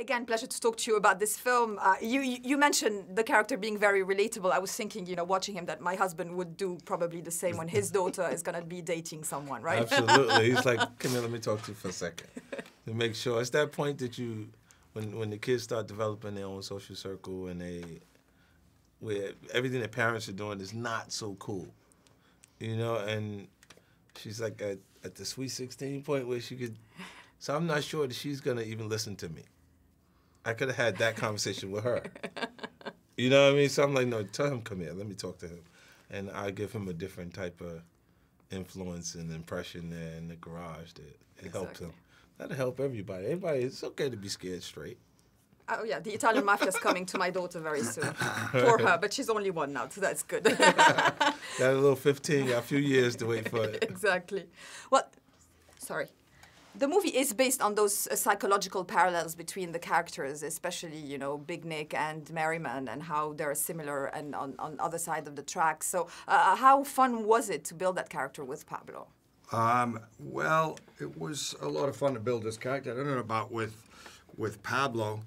Again, pleasure to talk to you about this film. You mentioned the character being very relatable. I was thinking, watching him, that my husband would do probably the same when his daughter is going to be dating someone, right? Absolutely. He's like, come here, let me talk to you for a second. To make sure. It's that point that when the kids start developing their own social circle and where everything that parents are doing is not so cool, and she's like at the sweet 16 point where she could, so I'm not sure that she's going to even listen to me. I could have had that conversation with her. You know what I mean? So I'm like, no, tell him, come here, let me talk to him. And I give him a different type of influence and impression there in the garage that it helps him. That'll help everybody. It's okay to be scared straight. Oh, yeah, the Italian Mafia's coming to my daughter very soon. For her, but she's only one now, so that's good. Got a little 15, got a few years to wait for it. Exactly. Well, sorry. The movie is based on those psychological parallels between the characters, especially, Big Nick and Merriman, and how they're similar and on other side of the tracks. So how fun was it to build that character with Pablo? Well, it was a lot of fun to build this character. I don't know about with Pablo.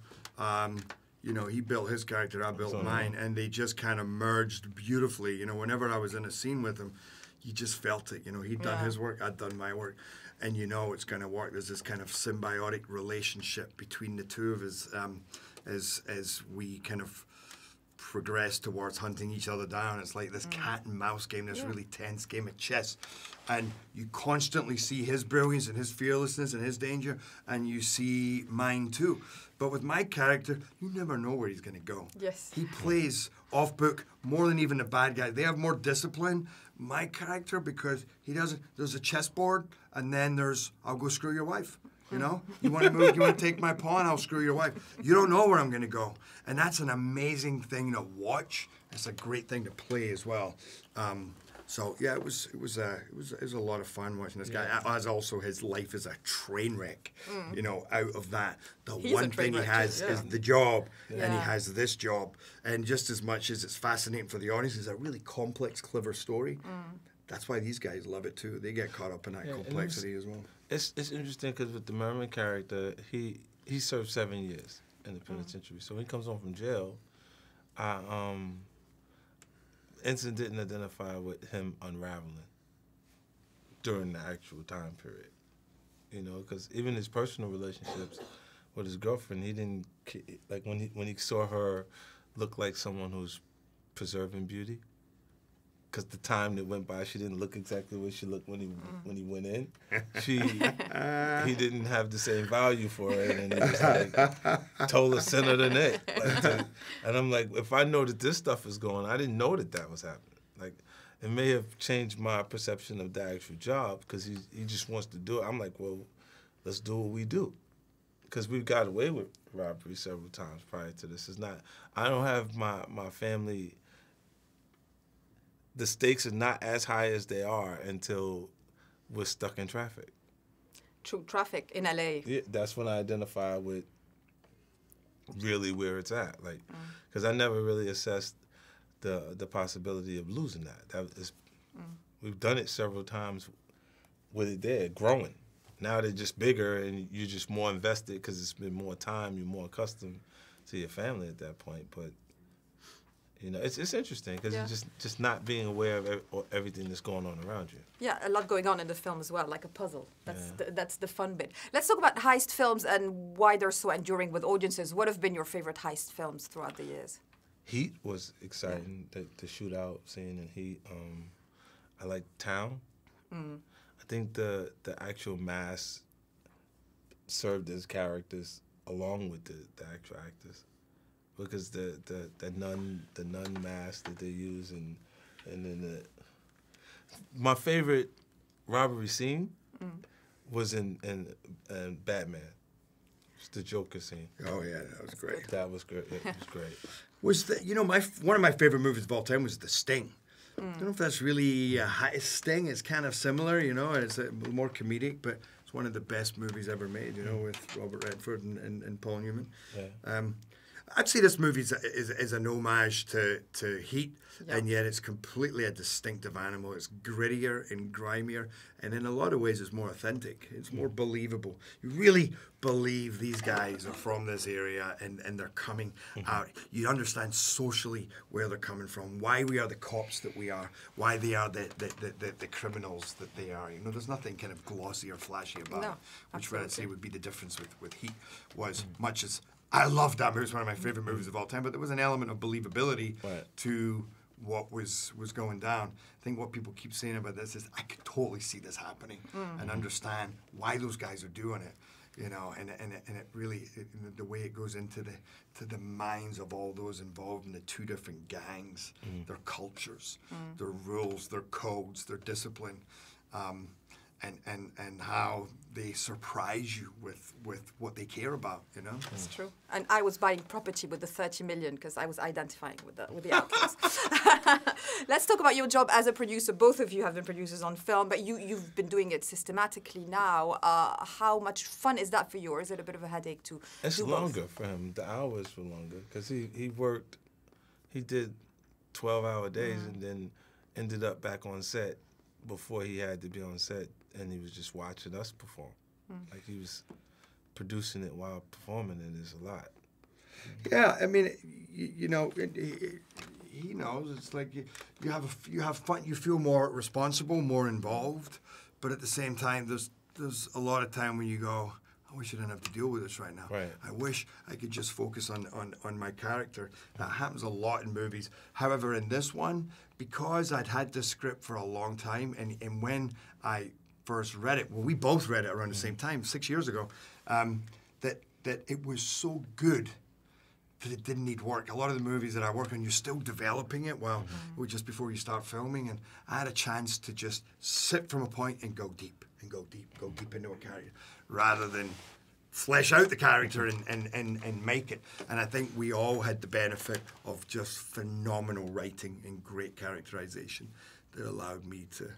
He built his character, I built mine, and they just kind of merged beautifully. Whenever I was in a scene with him, you just felt it. He'd done his work, I'd done my work. And it's going to work. There's this kind of symbiotic relationship between the two of us as we kind of progress towards hunting each other down. It's like this cat and mouse game, this really tense game of chess. And you constantly see his brilliance and his fearlessness and his danger, and you see mine too. But with my character, you never know where he's going to go. Yes. He plays off-book more than even the bad guy. They have more discipline. My character, because he doesn't, there's a chessboard, and then there's, I'll go screw your wife. You want to move, you want to take my pawn, I'll screw your wife. You don't know where I'm going to go. And that's an amazing thing to watch. It's a great thing to play as well. So yeah, it was a lot of fun watching this guy. As also his life is a train wreck. Out of that, He's one thing he has is the job, and he Yeah. has this job. And just as much as it's fascinating for the audience, it's a really complex, clever story. That's why these guys love it too. They get caught up in that complexity as well. It's interesting because with the Merriman character, he served 7 years in the penitentiary. So when he comes home from jail, Ensign didn't identify with him unraveling during the actual time period. Because even his personal relationships with his girlfriend, he didn't, like when he saw her look like someone who's preserving beauty. Because the time that went by, she didn't look exactly what she looked when he went in. He didn't have the same value for it, and he was like told her center the neck. And I'm like, if I know that this stuff is going, I didn't know that was happening. Like, it may have changed my perception of the actual job because he just wants to do it. I'm like, well, let's do what we do, because we've got away with robbery several times prior to this. It's not. I don't have my family. The stakes are not as high as they are until we're stuck in traffic. True, traffic in LA. Yeah, that's when I identify with really where it's at. Like, because I never really assessed the possibility of losing that. We've done it several times with it there, growing. Now they're just bigger and you're just more invested because it's been more time, you're more accustomed to your family at that point. But it's interesting because you're just not being aware of everything that's going on around you. Yeah, a lot going on in the film as well, like a puzzle. That's the fun bit. Let's talk about heist films and why they're so enduring with audiences. What have been your favorite heist films throughout the years? Heat was exciting, the shootout scene in Heat. I like Town. I think the actual mask served as characters along with the actual actors. Because the nun mask that they use and then my favorite robbery scene was in Batman. It's the Joker scene. Oh yeah, that was great. That was great. It was great. One of my favorite movies of all time was The Sting. I don't know if that's really Sting is kind of similar, it's a little more comedic, but it's one of the best movies ever made, with Robert Redford and Paul Newman. Yeah. I'd say this movie is an homage to Heat, and yet it's completely a distinctive animal. It's grittier and grimier, and in a lot of ways it's more authentic. It's more believable. You really believe these guys are from this area and they're coming out. You understand socially where they're coming from, why we are the cops that we are, why they are the criminals that they are. You know, there's nothing kind of glossy or flashy about it, which I'd say would be the difference with Heat, was much as I loved that movie. It's one of my favorite movies of all time, but there was an element of believability to what was going down. I think what people keep saying about this is I could totally see this happening and understand why those guys are doing it. You know, and it really, the way it goes into the minds of all those involved in the two different gangs, their cultures, their rules, their codes, their discipline, and how they surprise you with what they care about, you know? It's true. And I was buying property with the 30 million because I was identifying with the outlaws. Let's talk about your job as a producer. Both of you have been producers on film, but you've been doing it systematically now. How much fun is that for you, or is it a bit of a headache to It's do longer both? for him. The hours were longer because he did 12-hour days and then ended up back on set before he had to be on set, and he was just watching us perform. Like he was producing it while performing it is a lot. Yeah, I mean, you know, he knows. It's like you have fun. You feel more responsible, more involved, but at the same time, there's a lot of time when you go, I wish I didn't have to deal with this right now. Right. I wish I could just focus on my character. That happens a lot in movies. However, in this one, because I'd had this script for a long time, and when I first read it, well, we both read it around the same time, 6 years ago, that it was so good that it didn't need work. A lot of the movies that I work on, you're still developing it just before you start filming, and I had a chance to just sit from a point and go deep into a character, rather than flesh out the character and make it. And I think we all had the benefit of just phenomenal writing and great characterization that allowed me to